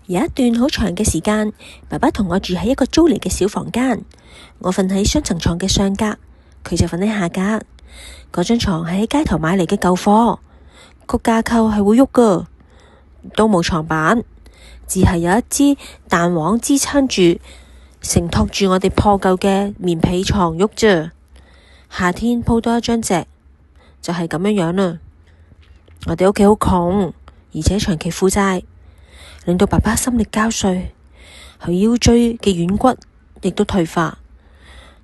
有一段好長嘅時間，爸爸同我住喺一個租嚟嘅小房間，我瞓喺雙層床嘅上格，佢就瞓喺下格。嗰張床係喺街頭買嚟嘅舊貨，個架構係會喐噶，都冇床板，只係有一支彈簧支撐住，承托住我哋破舊嘅棉被床喐啫。夏天鋪多一張席，就係咁樣樣啦。我哋屋企好窮，而且長期負債，令到爸爸心力交瘁，佢腰椎嘅軟骨亦都退化，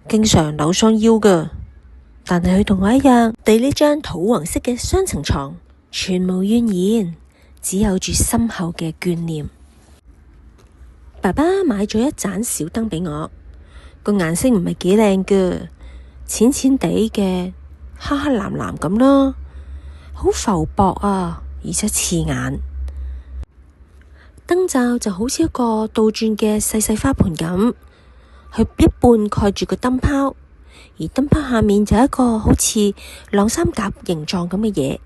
經常扭傷腰噶。但係佢同我一樣，對呢張土黃色嘅雙層床全無怨言，只有住深厚嘅眷念。爸爸買咗一盞小燈畀我，個顏色唔係幾靚噶，淺淺地嘅黑黑藍藍咁啦，好浮薄啊，而且刺眼。燈罩就好似一個倒轉嘅細細花盆咁，佢一半蓋住個燈泡，而燈泡下面就有一個好似晾衫夾形狀咁嘅嘢，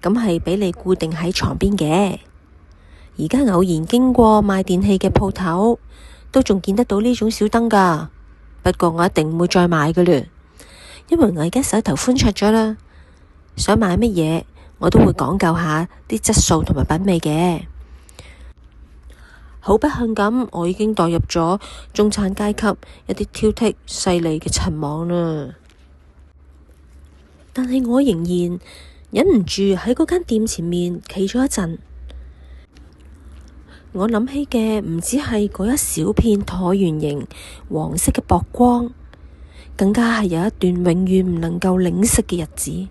咁係畀你固定喺床邊嘅。而家偶然經過賣電器嘅鋪頭，都仲見得到呢種小燈噶。不過我一定唔會再買噶啦，因為我而家手頭寬敞咗啦，想買乜嘢我都會講究下啲質素同埋品味嘅。好不幸咁，我已經墮入咗中產階級一啲挑剔勢利嘅塵網啦。但係我仍然忍唔住喺嗰間店前面企咗一陣。我諗起嘅唔止係嗰一小片橢圓形黃色嘅薄光，更加係有一段永遠唔能夠領熄嘅日子。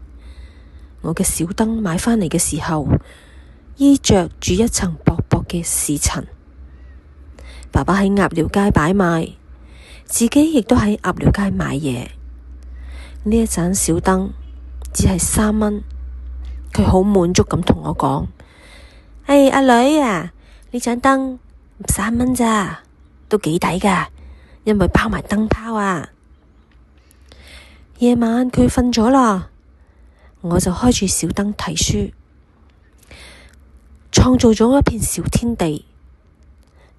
我嘅小燈買返嚟嘅時候，依着住一層薄薄嘅視塵。爸爸喺鴨寮街擺賣，自己亦都喺鴨寮街買嘢。呢一盞小燈只係3蚊，佢好滿足咁同我講：阿女啊，呢盞燈3蚊咋，都幾抵噶，因為包埋燈泡啊。夜晚佢瞓咗啦，我就開住小燈睇書，創造咗一片小天地。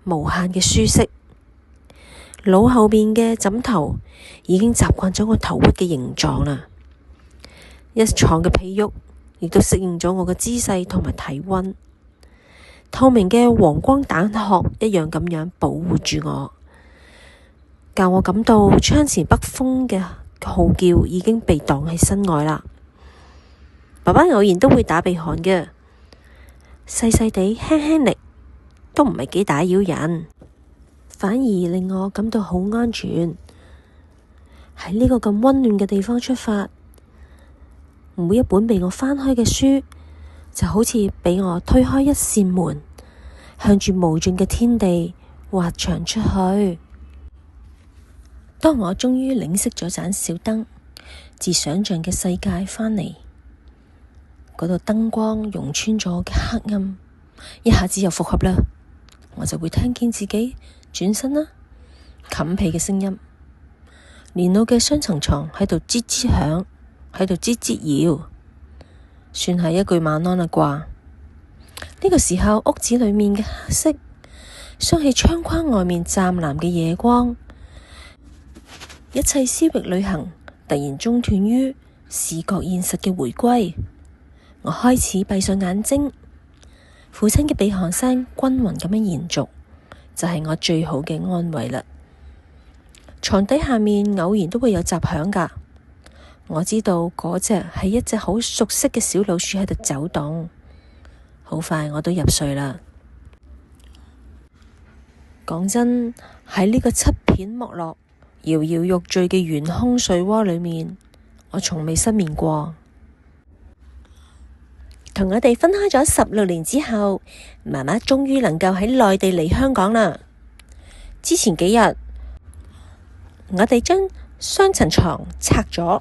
無限嘅舒適，腦後邊嘅枕頭已經習慣咗我頭屈嘅形狀啦。一床嘅被褥亦都適應咗我嘅姿勢同埋體溫，透明嘅黃光蛋殼一樣咁樣保護住我，教我感到窗前北風嘅號叫已經被擋喺身外啦。爸爸偶然都會打鼻鼾嘅，細細地輕輕力。都唔係幾打擾人，反而令我感到好安全。喺呢個咁溫暖嘅地方出發，每一本被我翻開嘅書，就好似畀我推開一扇門，向住無盡嘅天地滑翔出去。當我終於領熄咗盞小燈，自想象嘅世界返嚟，嗰度燈光溶穿咗我嘅黑暗，一下子又復合啦。我就會聽見自己轉身啦，冚被嘅聲音，連老嘅雙層床喺度吱吱響，喺度吱吱搖，算係一句晚安啦啩。呢個時候，屋子裏面嘅黑色，鑲起窗框外面湛藍嘅夜光，一切詩域旅行突然中斷於視覺現實嘅回歸。我開始閉上眼睛。父親嘅鼻鼾聲均勻咁樣延續，就係我最好嘅安慰啦。床底下面偶然都會有雜響噶，我知道嗰隻係一隻好熟悉嘅小老鼠喺度走動。好快我都入睡啦。講真，喺呢個七片剝落、搖搖欲墜嘅懸空睡窩裏面，我從未失眠過。同我哋分開咗16年之後，媽媽終於能夠喺內地嚟香港啦。之前幾日，我哋將雙層床拆咗，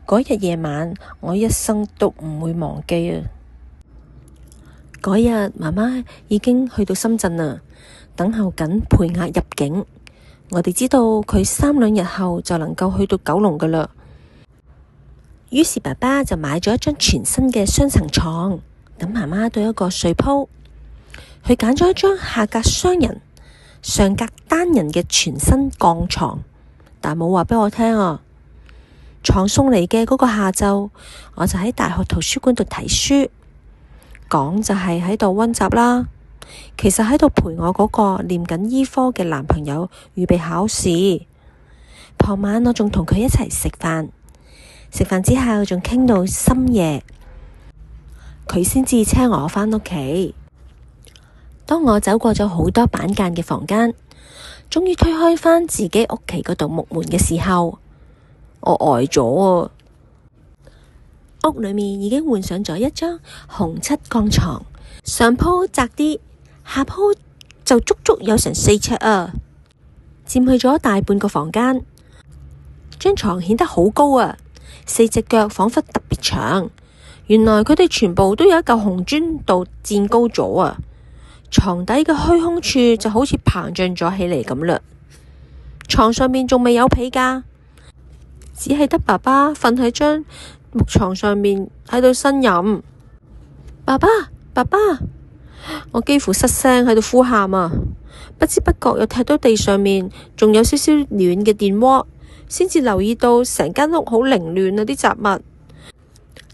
嗰日夜晚我一生都唔會忘記啊！嗰日媽媽已經去到深圳啦，等候緊陪額入境。我哋知道佢3兩日後就能夠去到九龍噶啦。於是爸爸就買咗一張全新嘅雙層床，等媽媽到一個睡鋪。佢揀咗一張下格雙人、上格單人嘅全新鋼床，但冇話畀我聽啊。床送嚟嘅嗰個下晝，我就喺大學圖書館度睇書，講就係喺度溫習啦。其實喺度陪我嗰個念緊醫科嘅男朋友預備考試。傍晚我仲同佢一齊食飯，食飯之後仲傾到深夜，佢先至車我返屋企。當我走過咗好多板間嘅房間，終於推開返自己屋企嗰道木門嘅時候，我呆咗啊！屋裏面已經換上咗一張紅漆鋼床，上鋪窄啲，下鋪就足足有成4尺啊，佔去咗大半個房間。張床顯得好高啊，4隻腳仿佛特別長。原來佢哋全部都有一嚿紅磚度墊高咗啊！床底嘅虛空處就好似膨脹咗起嚟咁嘞。床上面仲未有被㗎，只係得爸爸瞓喺張木床上面喺度呻吟。爸爸，爸爸！我幾乎失聲喺度呼喊啊！不知不覺又踢到地上面，仲有少少暖嘅電鍋，先至留意到成間屋好凌亂啊！啲雜物，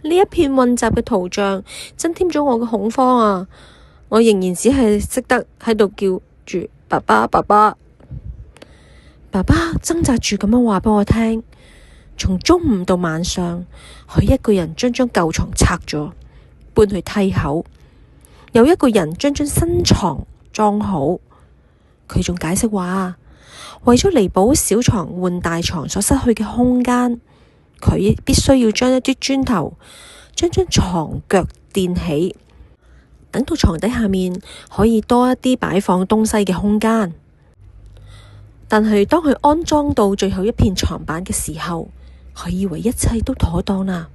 呢一片混雜嘅圖像，增添咗我嘅恐慌啊！我仍然只係識得喺度叫住爸爸，爸爸。爸爸掙扎住咁樣話畀我聽，從中午到晚上，佢一個人將張舊床拆咗，搬去梯口，有一個人將張新床裝好。佢仲解釋話，為咗彌補小床換大床所失去嘅空間，佢必須要將一啲磚頭將張床腳墊起，等到床底下面可以多一啲擺放東西嘅空間。但係當佢安裝到最後一片床板嘅時候，佢以為一切都妥當啦。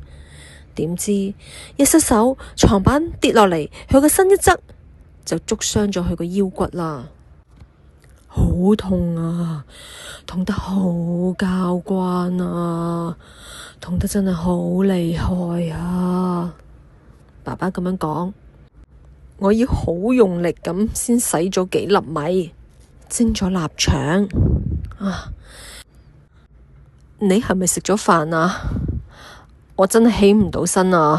點知一失手，床板跌落嚟，佢個身一側就捉傷咗佢個腰骨啦。好痛啊，痛得好交關啊，痛得真係好厲害啊！爸爸咁樣講，我要好用力咁先洗咗幾粒米，蒸咗臘腸啊！你係咪食咗飯啊？我真係起唔到身啊！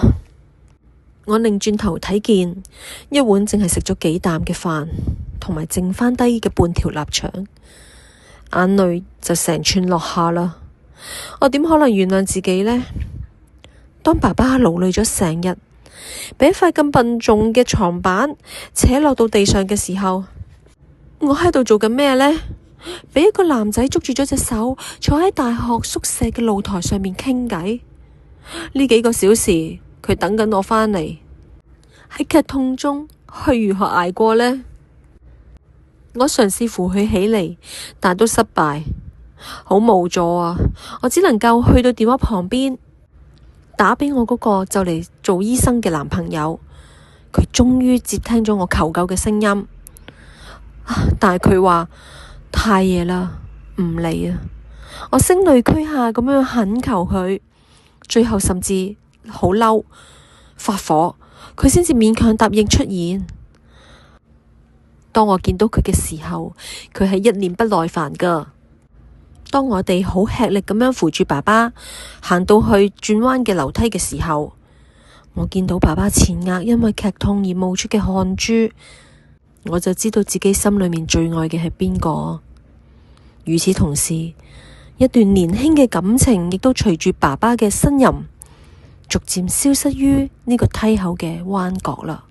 我擰轉頭睇見一碗淨係食咗幾啖嘅飯，同埋剩返低嘅半條臘腸，眼淚就成串落下啦。我點可能原諒自己呢？當爸爸勞累咗成日，俾一塊咁笨重嘅床板扯落到地上嘅時候，我喺度做緊咩呢？俾一個男仔捉住咗隻手，坐喺大學宿舍嘅露台上面傾偈。呢幾個小時，佢等緊我返嚟。喺劇痛中，佢如何捱過呢？我嘗試扶佢起嚟，但都失敗，好無助啊！我只能夠去到電話旁邊，打畀我嗰個就嚟做醫生嘅男朋友。佢終於接聽咗我求救嘅聲音，但係佢話太夜啦，唔嚟啊！我聲淚俱下咁樣懇求佢，最後甚至好嬲發火，佢先至勉強答應出現。當我見到佢嘅時候，佢係一臉不耐煩㗎。當我哋好吃力咁樣扶住爸爸行到去轉彎嘅樓梯嘅時候，我見到爸爸前額因為劇痛而冒出嘅汗珠，我就知道自己心裏面最愛嘅係邊個。與此同時，一段年輕嘅感情亦都隨住爸爸嘅呻吟，逐漸消失於呢個梯口嘅彎角啦。